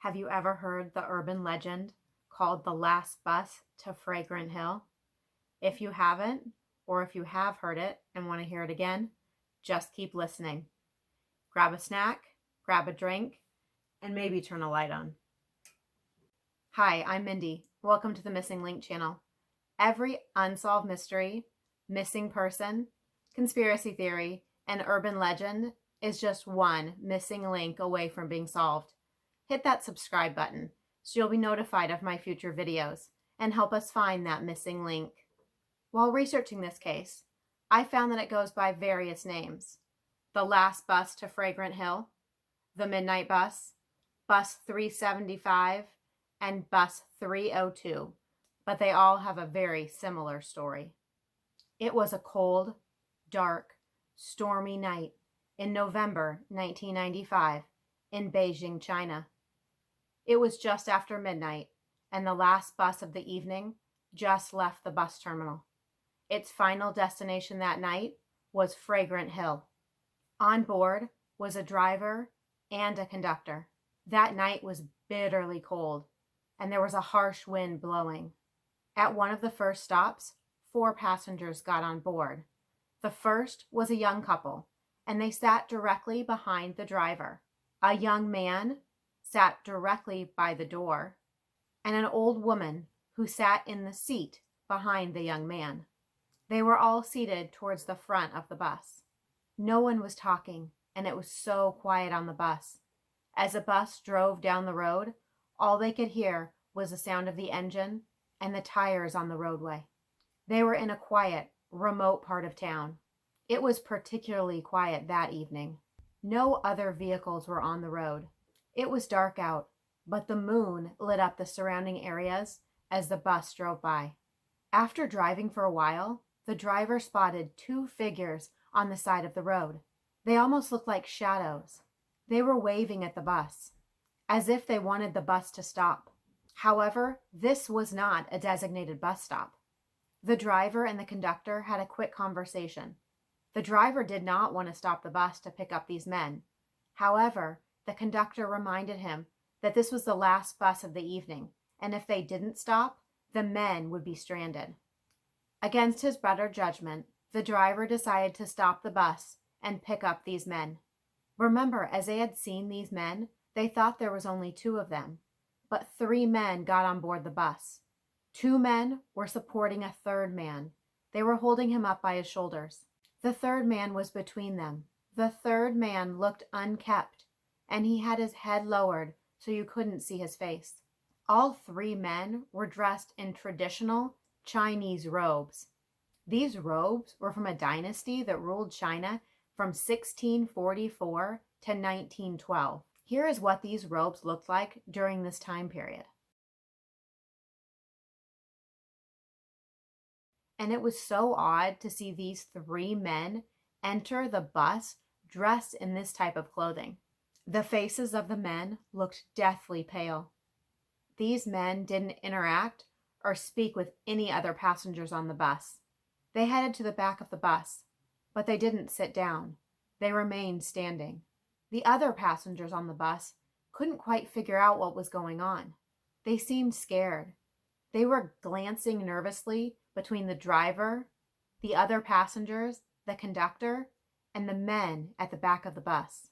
Have you ever heard the urban legend called the last bus to Fragrant Hill? If you haven't, or if you have heard it and want to hear it again, just keep listening. Grab a snack, grab a drink, and maybe turn a light on. Hi, I'm Mindy. Welcome to the Missing Link channel. Every unsolved mystery, missing person, conspiracy theory, and urban legend is just one missing link away from being solved. Hit that subscribe button so you'll be notified of my future videos and help us find that missing link. While researching this case, I found that it goes by various names. The last bus to Fragrant Hill, the midnight bus, bus 375, and bus 302, but they all have a very similar story. It was a cold, dark, stormy night in November 1995 in Beijing, China. It was just after midnight, and the last bus of the evening just left the bus terminal. Its final destination that night was Fragrant Hill. On board was a driver and a conductor. That night was bitterly cold, and there was a harsh wind blowing. At one of the first stops, 4 passengers got on board. The first was a young couple, and they sat directly behind the driver. A young man sat directly by the door, and an old woman who sat in the seat behind the young man. They were all seated towards the front of the bus. No one was talking, and it was so quiet on the bus. As the bus drove down the road, all they could hear was the sound of the engine and the tires on the roadway. They were in a quiet, remote part of town. It was particularly quiet that evening. No other vehicles were on the road. It was dark out, but the moon lit up the surrounding areas as the bus drove by. After driving for a while, the driver spotted 2 figures on the side of the road. They almost looked like shadows. They were waving at the bus, as if they wanted the bus to stop. However, this was not a designated bus stop. The driver and the conductor had a quick conversation. The driver did not want to stop the bus to pick up these men. However, the conductor reminded him that this was the last bus of the evening, and if they didn't stop, the men would be stranded. Against his better judgment, the driver decided to stop the bus and pick up these men. Remember, as they had seen these men, they thought there was only 2 of them, but 3 men got on board the bus. 2 men were supporting a 3rd man. They were holding him up by his shoulders. The 3rd man was between them. The 3rd man looked unkempt, and he had his head lowered so you couldn't see his face. All 3 men were dressed in traditional Chinese robes. These robes were from a dynasty that ruled China from 1644 to 1912. Here is what these robes looked like during this time period. And it was so odd to see these 3 men enter the bus dressed in this type of clothing. The faces of the men looked deathly pale. These men didn't interact or speak with any other passengers on the bus. They headed to the back of the bus, but they didn't sit down. They remained standing. The other passengers on the bus couldn't quite figure out what was going on. They seemed scared. They were glancing nervously between the driver, the other passengers, the conductor, and the men at the back of the bus.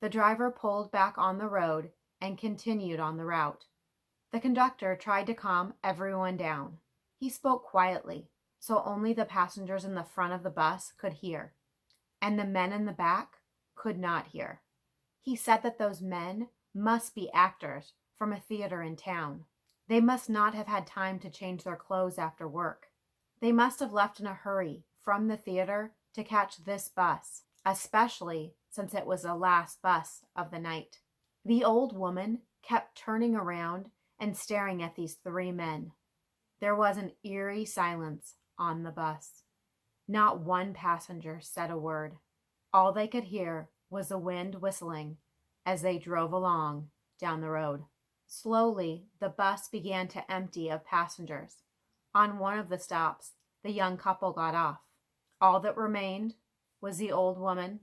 The driver pulled back on the road and continued on the route. The conductor tried to calm everyone down. He spoke quietly, so only the passengers in the front of the bus could hear, and the men in the back could not hear. He said that those men must be actors from a theater in town. They must not have had time to change their clothes after work. They must have left in a hurry from the theater to catch this bus, especially since it was the last bus of the night. The old woman kept turning around and staring at these 3 men. There was an eerie silence on the bus. Not one passenger said a word. All they could hear was the wind whistling as they drove along down the road. Slowly, the bus began to empty of passengers. On one of the stops, the young couple got off. All that remained was the old woman,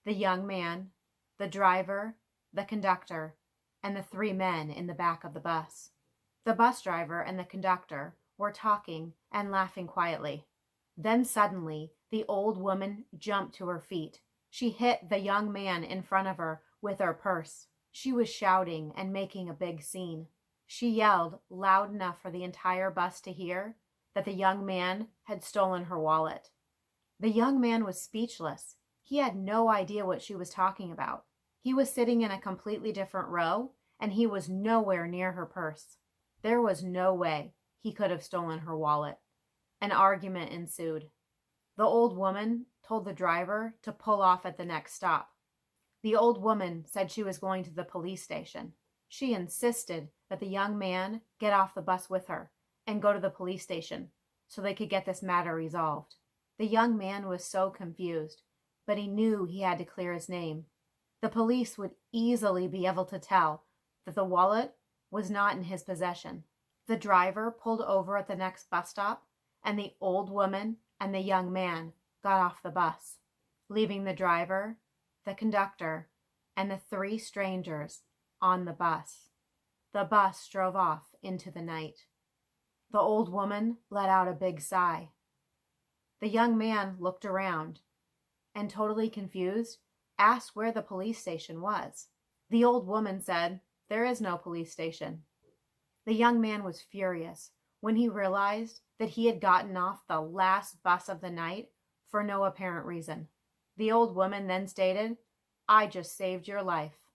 the young man, the driver, the conductor, and the 3 men in the back of the bus. The bus driver and the conductor were talking and laughing quietly. Then suddenly, the old woman jumped to her feet. She hit the young man in front of her with her purse. She was shouting and making a big scene. She yelled loud enough for the entire bus to hear that the young man had stolen her wallet. The young man was speechless. He had no idea what she was talking about. He was sitting in a completely different row, and he was nowhere near her purse. There was no way he could have stolen her wallet. An argument ensued. The old woman told the driver to pull off at the next stop. The old woman said she was going to the police station. She insisted that the young man get off the bus with her and go to the police station so they could get this matter resolved. The young man was so confused, but he knew he had to clear his name. The police would easily be able to tell that the wallet was not in his possession. The driver pulled over at the next bus stop, and the old woman and the young man got off the bus, leaving the driver, the conductor, and the 3 strangers on the bus. The bus drove off into the night. The old woman let out a big sigh. The young man looked around and, totally confused, asked where the police station was. The old woman said, "There is no police station." The young man was furious when he realized that he had gotten off the last bus of the night for no apparent reason. The old woman then stated, "I just saved your life."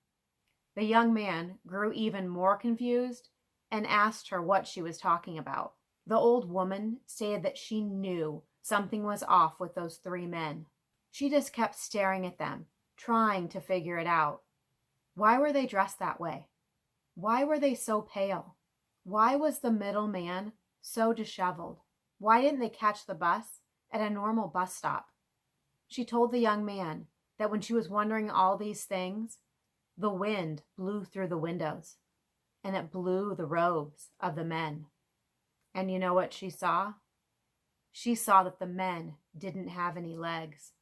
The young man grew even more confused and asked her what she was talking about. The old woman stated that she knew something was off with those 3 men. She just kept staring at them, trying to figure it out. Why were they dressed that way? Why were they so pale? Why was the middle man so disheveled? Why didn't they catch the bus at a normal bus stop? She told the young man that when she was wondering all these things, the wind blew through the windows, and it blew the robes of the men. And you know what she saw? She saw that the men didn't have any legs.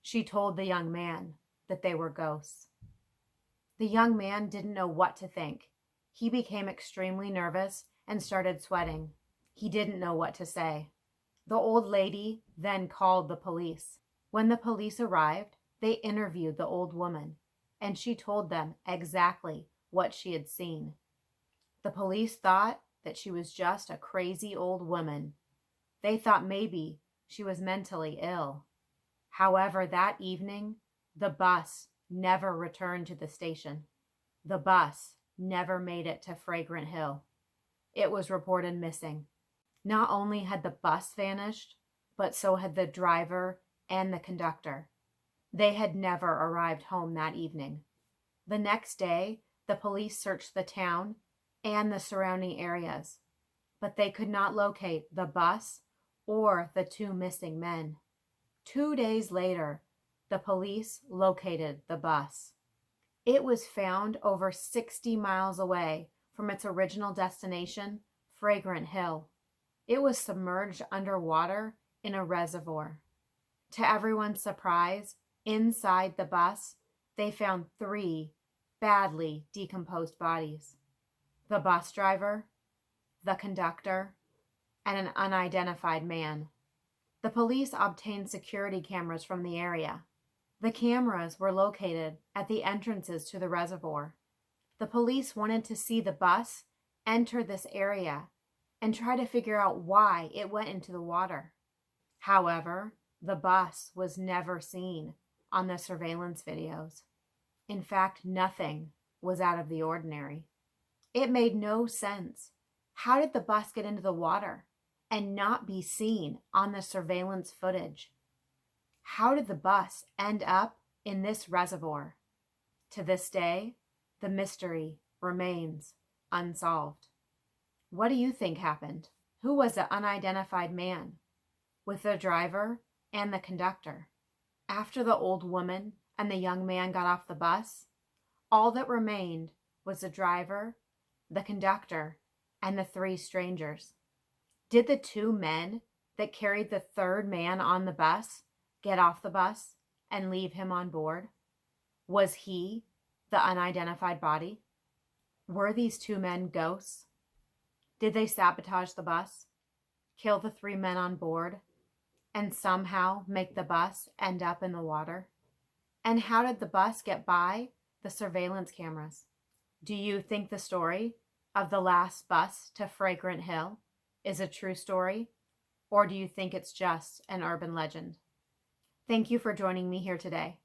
She told the young man that they were ghosts. The young man didn't know what to think. He became extremely nervous and started sweating. He didn't know what to say. The old lady then called the police. When the police arrived, they interviewed the old woman, and she told them exactly what she had seen. The police thought that she was just a crazy old woman. They thought maybe she was mentally ill. However, that evening, the bus never returned to the station. The bus never made it to Fragrant Hill. It was reported missing. Not only had the bus vanished, but so had the driver and the conductor. They had never arrived home that evening. The next day, the police searched the town and the surrounding areas, but they could not locate the bus or the 2 missing men. 2 days later, the police located the bus. It was found over 60 miles away from its original destination, Fragrant Hill. It was submerged underwater in a reservoir. To everyone's surprise, inside the bus, they found 3 badly decomposed bodies: the bus driver, the conductor, and an unidentified man. The police obtained security cameras from the area. The cameras were located at the entrances to the reservoir. The police wanted to see the bus enter this area and try to figure out why it went into the water. However, the bus was never seen on the surveillance videos. In fact, nothing was out of the ordinary. It made no sense. How did the bus get into the water and not be seen on the surveillance footage? How did the bus end up in this reservoir? To this day, the mystery remains unsolved. What do you think happened? Who was the unidentified man with the driver and the conductor? After the old woman and the young man got off the bus, all that remained was the driver, the conductor, and the 3 strangers. Did the 2 men that carried the 3rd man on the bus get off the bus and leave him on board? Was he the unidentified body? Were these two men ghosts? Did they sabotage the bus, kill the 3 men on board, and somehow make the bus end up in the water? And how did the bus get by the surveillance cameras? Do you think the story of the last bus to Fragrant Hill is a true story, or do you think it's just an urban legend? Thank you for joining me here today.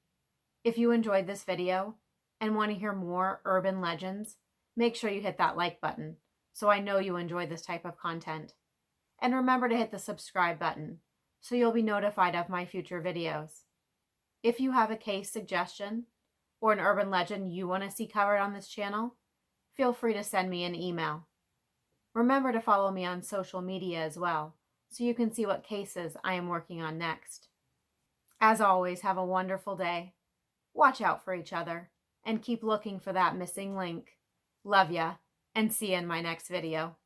If you enjoyed this video and want to hear more urban legends, make sure you hit that like button so I know you enjoy this type of content. And remember to hit the subscribe button so you'll be notified of my future videos. If you have a case suggestion or an urban legend you want to see covered on this channel, feel free to send me an email. Remember to follow me on social media as well so you can see what cases I am working on next. As always, have a wonderful day. Watch out for each other and keep looking for that missing link. Love ya, and see you in my next video.